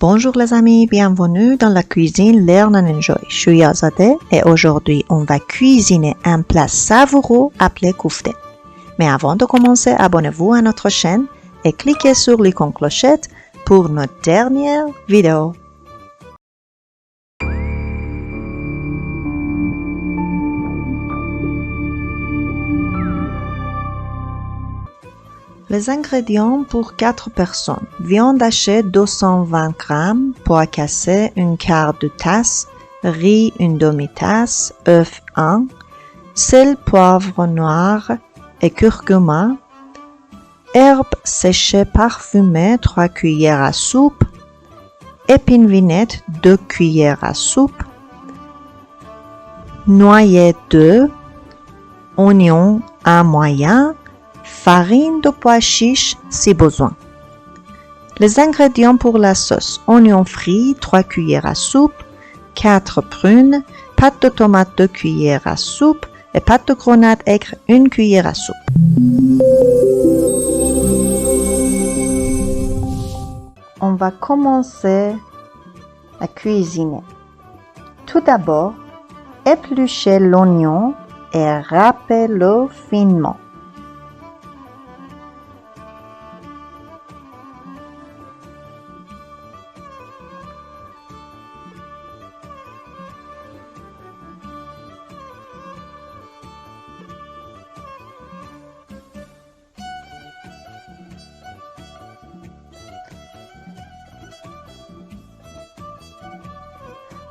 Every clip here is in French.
Bonjour les amis, bienvenue dans la cuisine Learn and Enjoy. Je suis Azadeh et aujourd'hui on va cuisiner un plat savoureux appelé koufté. Mais avant de commencer, abonnez-vous à notre chaîne et cliquez sur l'icône clochette pour notre dernière vidéo. Les ingrédients pour 4 personnes. Viande hachée 220 g, pois cassé une quart de tasse, riz une demi-tasse, œuf 1, sel, poivre noir et curcuma, herbes séchées parfumées 3 cuillères à soupe, épines vinaigrette 2 cuillères à soupe, noyaux 2, oignons 1 moyen, farine de pois chiche si besoin. Les ingrédients pour la sauce. Oignons frits 3 cuillères à soupe, 4 prunes, pâte de tomate 2 cuillères à soupe et pâte de grenade aigre 1 cuillère à soupe. On va commencer à cuisiner. Tout d'abord, épluchez l'oignon et râpez-le finement.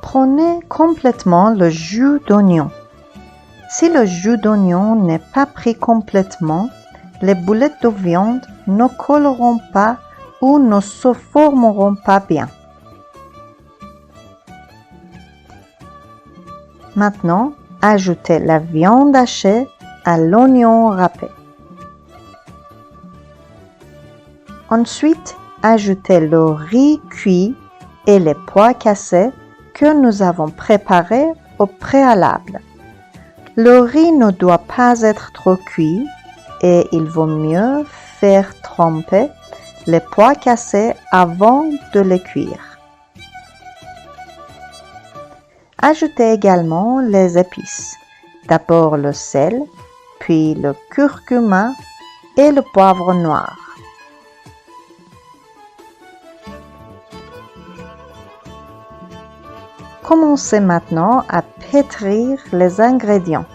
Prenez complètement le jus d'oignon. Si le jus d'oignon n'est pas pris complètement, les boulettes de viande ne colleront pas ou ne se formeront pas bien. Maintenant, ajoutez la viande hachée à l'oignon râpé. Ensuite, ajoutez le riz cuit et les pois cassés que nous avons préparés au préalable. Le riz ne doit pas être trop cuit et il vaut mieux faire tremper les pois cassés avant de les cuire. Ajoutez également les épices. D'abord le sel, puis le curcuma et le poivre noir. Commencez maintenant à pétrir les ingrédients.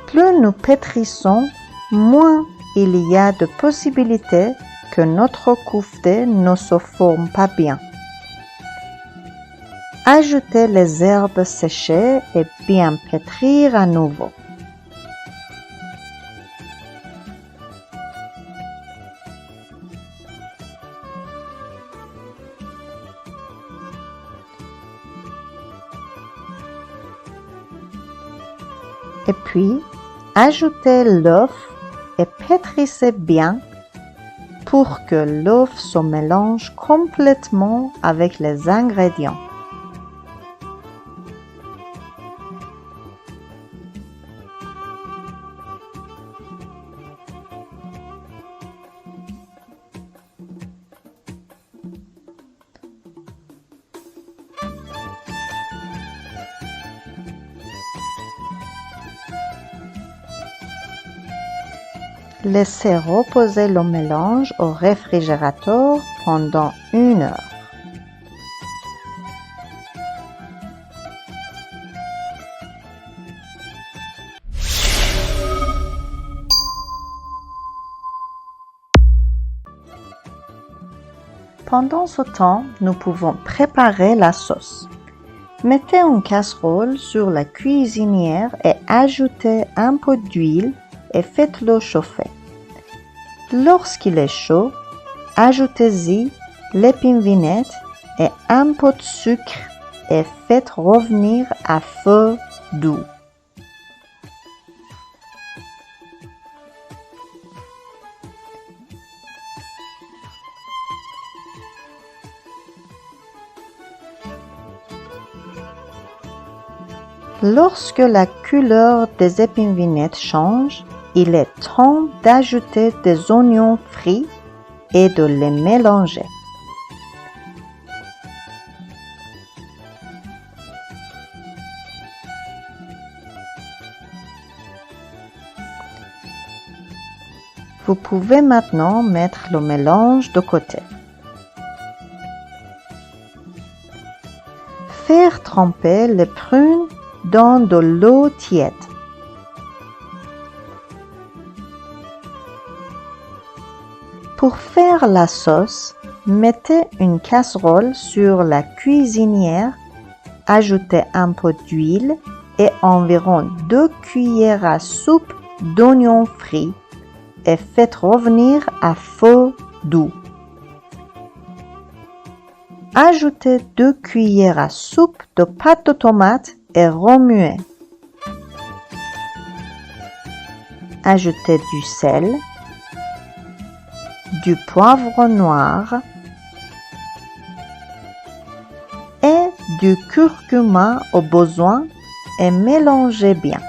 Plus nous pétrissons, moins il y a de possibilités que notre koufté ne se forme pas bien. Ajoutez les herbes séchées et bien pétrir à nouveau. Et puis, ajoutez l'œuf et pétrissez bien pour que l'œuf se mélange complètement avec les ingrédients. Laissez reposer le mélange au réfrigérateur pendant 1 heure. Pendant ce temps, nous pouvons préparer la sauce. Mettez une casserole sur la cuisinière et ajoutez un peu d'huile et faites-le chauffer. Lorsqu'il est chaud, ajoutez-y l'épine vinaigrette et un peu de sucre et faites revenir à feu doux. Lorsque la couleur des épines vinaigrette change, il est temps d'ajouter des oignons frits et de les mélanger. Vous pouvez maintenant mettre le mélange de côté. Faire tremper les prunes dans de l'eau tiède. Pour faire la sauce, mettez une casserole sur la cuisinière, ajoutez un peu d'huile et environ 2 cuillères à soupe d'oignons frits et faites revenir à feu doux. Ajoutez 2 cuillères à soupe de pâte de tomate et remuez. Ajoutez du sel, du poivre noir et du curcuma au besoin et mélangez bien.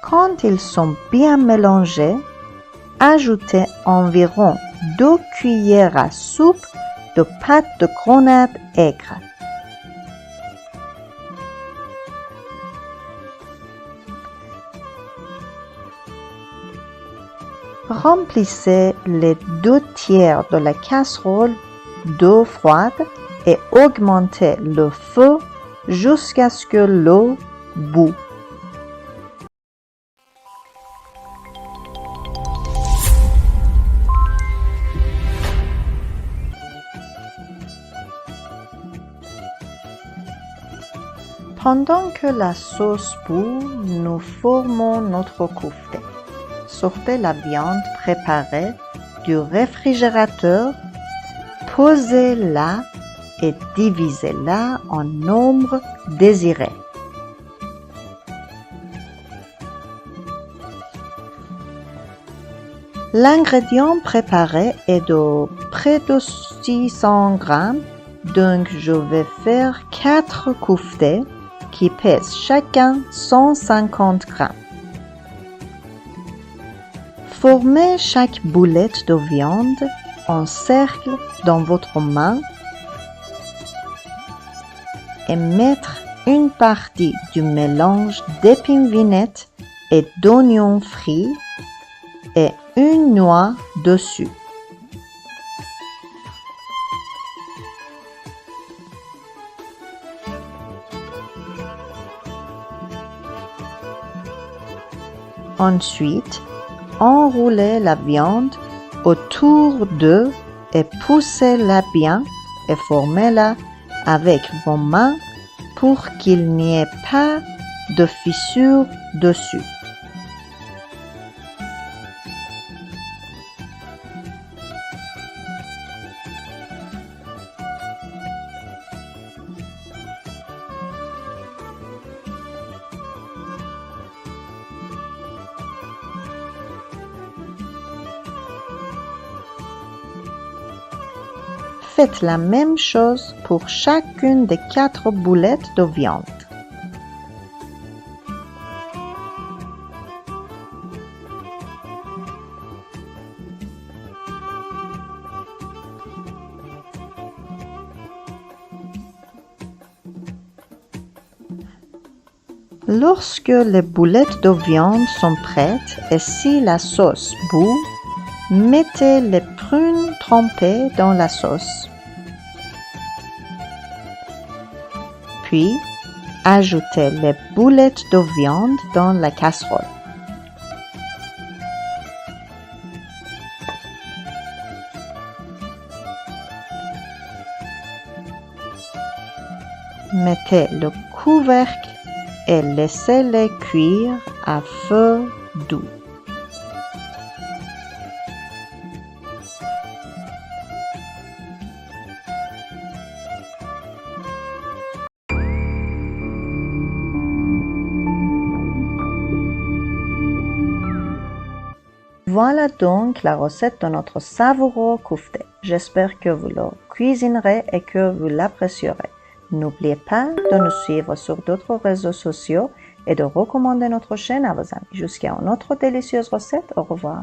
Quand ils sont bien mélangés, ajoutez environ 2 cuillères à soupe de pâte de grenade aigre. Remplissez les 2 tiers de la casserole d'eau froide et augmentez le feu jusqu'à ce que l'eau bout. Pendant que la sauce bout, nous formons notre kofte. Sortez la viande préparée du réfrigérateur, posez-la et divisez-la en nombre désiré. L'ingrédient préparé est de près de 600 grammes, donc je vais faire 4 koftes qui pèsent chacun 150 grammes. Formez chaque boulette de viande en cercle dans votre main et mettre une partie du mélange d'épines vignettes et d'oignons frits et une noix dessus. Ensuite, enroulez la viande autour d'eux et poussez-la bien et formez-la avec vos mains pour qu'il n'y ait pas de fissure dessus. Faites la même chose pour chacune des 4 boulettes de viande. Lorsque les boulettes de viande sont prêtes et si la sauce bout, mettez les prunes trempées dans la sauce. Puis, ajoutez les boulettes de viande dans la casserole. Mettez le couvercle et laissez-les cuire à feu doux. Voilà donc la recette de notre savoureux kofte. J'espère que vous le cuisinerez et que vous l'apprécierez. N'oubliez pas de nous suivre sur d'autres réseaux sociaux et de recommander notre chaîne à vos amis. Jusqu'à une autre délicieuse recette. Au revoir.